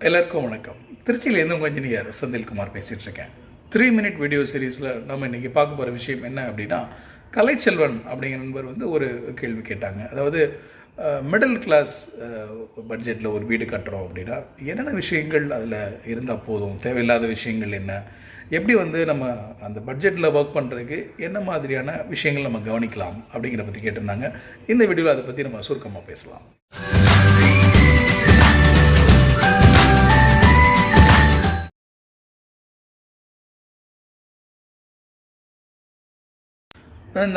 எல்லாருக்கும் வணக்கம். திருச்சியிலேருந்து உங்கள் இன்ஜினியர் செந்தில்குமார் பேசிகிட்ருக்கேன். 3 மினிட் வீடியோ சீரீஸில் நம்ம இன்றைக்கி பார்க்க போகிற விஷயம் என்ன அப்படின்னா, கலைச்செல்வன் அப்படிங்கிற நண்பர் ஒரு கேள்வி கேட்டாங்க. அதாவது மிடில் கிளாஸ் பட்ஜெட்டில் ஒரு வீடு கட்டுறோம் அப்படின்னா என்னென்ன விஷயங்கள் அதில் இருந்தால் போதும், தேவையில்லாத விஷயங்கள் என்ன, எப்படி நம்ம அந்த பட்ஜெட்டில் ஒர்க் பண்ணுறதுக்கு என்ன மாதிரியான விஷயங்கள் நம்ம கவனிக்கலாம் அப்படிங்கிற பற்றி கேட்டிருந்தாங்க. இந்த வீடியோவில் அதை பற்றி நம்ம சுருக்கமாக பேசலாம்.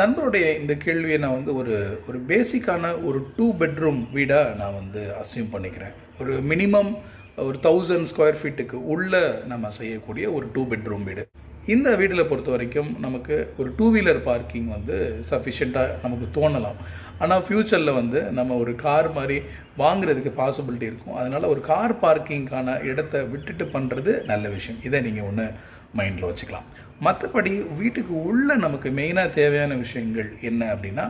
நண்பருடைய இந்த கேள்வியை நான் ஒரு பேசிக்கான ஒரு 2 பெட்ரூம் வீடாக நான் அஸ்யூம் பண்ணிக்கிறேன். ஒரு மினிமம் ஒரு 1000 ஸ்கொயர் ஃபீட்டுக்கு உள்ளே நம்ம செய்யக்கூடிய ஒரு 2 பெட்ரூம் வீடு. இந்த வீட்டில் பொறுத்த வரைக்கும் நமக்கு ஒரு 2 வீலர் பார்க்கிங் சஃபிஷியண்ட்டாக நமக்கு தோணலாம். ஆனால் ஃப்யூச்சரில் நம்ம ஒரு கார் மாதிரி வாங்குறதுக்கு பாசிபிலிட்டி இருக்கும். அதனால் ஒரு கார் பார்க்கிங்கான இடத்த விட்டுட்டு பண்ணுறது நல்ல விஷயம். இதை நீங்கள் ஒன்று மைண்டில் வச்சுக்கலாம். மற்றபடி வீட்டுக்கு உள்ளே நமக்கு மெயினாக தேவையான விஷயங்கள் என்ன அப்படின்னா,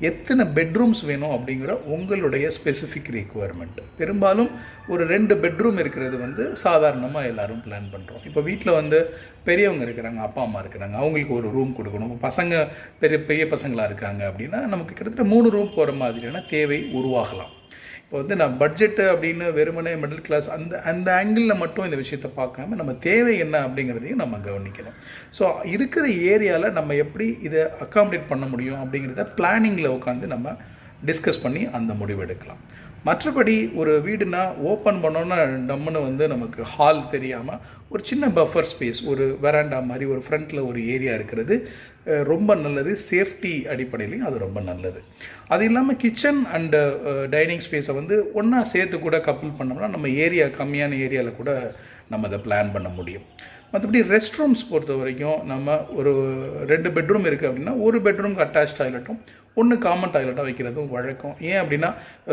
எத்தனை பெட்ரூம்ஸ் வேணும் அப்படிங்கிற உங்களுடைய ஸ்பெசிஃபிக் ரிக்குவயர்மெண்ட். பெரும்பாலும் ஒரு 2 பெட்ரூம் இருக்கிறது சாதாரணமாக எல்லோரும் பிளான் பண்ணுறோம். இப்போ வீட்டில் பெரியவங்க இருக்கிறாங்க, அப்பா அம்மா இருக்கிறாங்க, அவங்களுக்கு ஒரு ரூம் கொடுக்கணும். இப்போ பசங்க பெரிய பசங்களாக இருக்காங்க அப்படின்னா நமக்கு கிட்டத்தட்ட 3 ரூம் போகிற மாதிரியான தேவை உருவாகலாம். இப்போ நான் பட்ஜெட்டு அப்படின்னு வெறுமனே மிடில் கிளாஸ் அந்த ஆங்கிளில் மட்டும் இந்த விஷயத்தை பார்க்காம நம்ம தேவை என்ன அப்படிங்கிறதையும் நம்ம கவனிக்கணும். ஸோ இருக்கிற ஏரியாவில் நம்ம எப்படி இதை அக்காமடேட் பண்ண முடியும் அப்படிங்கிறத பிளானிங்கில் உட்காந்து நம்ம டிஸ்கஸ் பண்ணி அந்த முடிவு எடுக்கலாம். மற்றபடி ஒரு வீடுனா ஓப்பன் பண்ணோன்னா டம்முன்னு நமக்கு ஹால் தெரியாமல் ஒரு சின்ன பஃபர் ஸ்பேஸ், ஒரு வெராண்டா மாதிரி ஒரு ஃப்ரண்ட்டில் ஒரு ஏரியா இருக்கிறது ரொம்ப நல்லது. சேஃப்டி அடிப்படையிலையும் அது ரொம்ப நல்லது. அது இல்லாமல் கிச்சன் அண்டு டைனிங் ஸ்பேஸை ஒன்றா சேர்த்து கூட கப்புள் பண்ணோம்னா நம்ம கம்மியான ஏரியாவில் கூட நம்ம அதை பிளான் பண்ண முடியும். மற்றபடி ரெஸ்ட் ரூம்ஸ் பொறுத்த வரைக்கும் நம்ம ஒரு 2 பெட்ரூம் இருக்குது அப்படின்னா ஒரு பெட்ரூம்க்கு அட்டாச் டாய்லெட்டும் ஒன்று காமன் டாய்லெட்டாக வைக்கிறதும் வழக்கம். ஏன் அப்படின்னா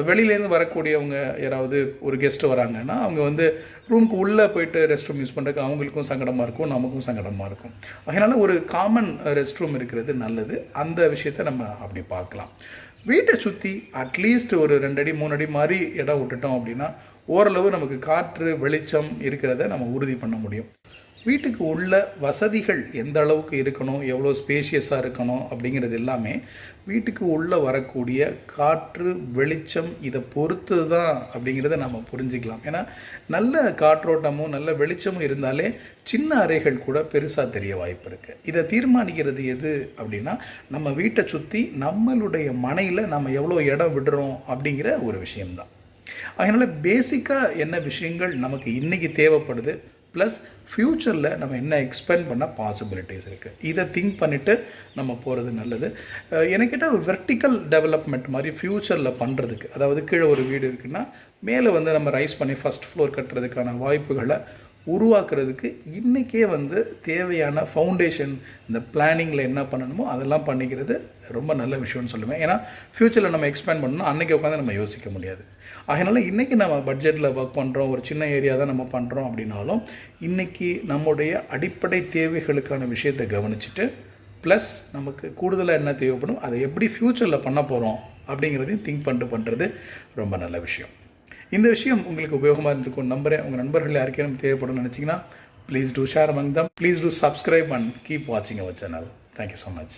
வெளியிலேருந்து வரக்கூடியவங்க யாராவது ஒரு கெஸ்ட்டு வராங்கன்னா அவங்க ரூமுக்கு உள்ளே போயிட்டு ரெஸ்ட் ரூம் யூஸ் பண்ணுறதுக்கு அவங்களுக்கும் சங்கடமாக இருக்கும், நமக்கும் சங்கடமாக இருக்கும். அதனால் ஒரு காமன் ரெஸ்ட் ரூம் இருக்கிறது நல்லது. அந்த விஷயத்தை நம்ம அப்படி பார்க்கலாம். வீட்டை சுற்றி அட்லீஸ்ட் ஒரு 2 அடி 3 அடி மாதிரி இடம் விட்டுட்டோம் அப்படின்னா ஓரளவு நமக்கு காற்று வெளிச்சம் இருக்கிறத நம்ம உறுதி பண்ண முடியும். வீட்டுக்கு உள்ள வசதிகள் எந்த அளவுக்கு இருக்கணும், எவ்வளோ ஸ்பேஷியஸாக இருக்கணும் அப்படிங்கிறது எல்லாமே வீட்டுக்கு உள்ளே வரக்கூடிய காற்று வெளிச்சம் இதை பொறுத்து தான் அப்படிங்கிறத நம்ம புரிஞ்சுக்கலாம். ஏன்னா நல்ல காற்றோட்டமும் நல்ல வெளிச்சமும் இருந்தாலே சின்ன அறைகள் கூட பெருசாக தெரிய வாய்ப்பு இருக்குது. இதை தீர்மானிக்கிறது எது அப்படின்னா நம்ம வீட்டை சுற்றி நம்மளுடைய மனையில் நம்ம எவ்வளோ இடம் விடுறோம் அப்படிங்கிற ஒரு விஷயம்தான். அதனால் பேசிக்காக என்ன விஷயங்கள் நமக்கு இன்றைக்கி தேவைப்படுது, ப்ளஸ் ஃப்யூச்சரில் நம்ம என்ன எக்ஸ்பெண்ட் பண்ண பாசிபிலிட்டிஸ் இருக்குது, இதை திங்க் பண்ணிவிட்டு நம்ம போகிறது நல்லது. எனக்கு கேட்டால் ஒரு வெர்டிக்கல் டெவலப்மெண்ட் மாதிரி ஃப்யூச்சரில் பண்ணுறதுக்கு, அதாவது கீழே ஒரு வீடு இருக்குன்னா மேலே நம்ம ரைஸ் பண்ணி ஃபஸ்ட் ஃப்ளோர் கட்டுறதுக்கான வாய்ப்புகளை உருவாக்குறதுக்கு இன்றைக்கே தேவையான ஃபவுண்டேஷன் இந்த பிளானிங்கில் என்ன பண்ணணுமோ அதெல்லாம் பண்ணிக்கிறது ரொம்ப நல்ல விஷயம்னு சொல்லுவேன். ஏன்னா ஃப்யூச்சரில் நம்ம எக்ஸ்பேண்ட் பண்ணணும் அன்றைக்கி உட்காந்து நம்ம யோசிக்க முடியாது. அதனால் இன்றைக்கி நம்ம பட்ஜெட்டில் ஒர்க் பண்ணுறோம், ஒரு சின்ன ஏரியா தான் நம்ம பண்ணுறோம் அப்படின்னாலும் இன்றைக்கி நம்முடைய அடிப்படை தேவைகளுக்கான விஷயத்தை கவனிச்சுட்டு ப்ளஸ் நமக்கு கூடுதலாக என்ன தேவைப்படும் அதை எப்படி ஃப்யூச்சரில் பண்ண போகிறோம் அப்படிங்கிறதையும் திங்க் பண்ணுறது ரொம்ப நல்ல விஷயம். இந்த விஷயம் உங்களுக்கு உபயோகமாக இருந்திருக்கும் நம்புகிறேன். உங்கள் நண்பர்கள் யாருக்கேனும் தேவைப்படும் நினச்சிங்கன்னா please do share among them. Please do subscribe and keep வாட்சிங் our channel. Thank you so much.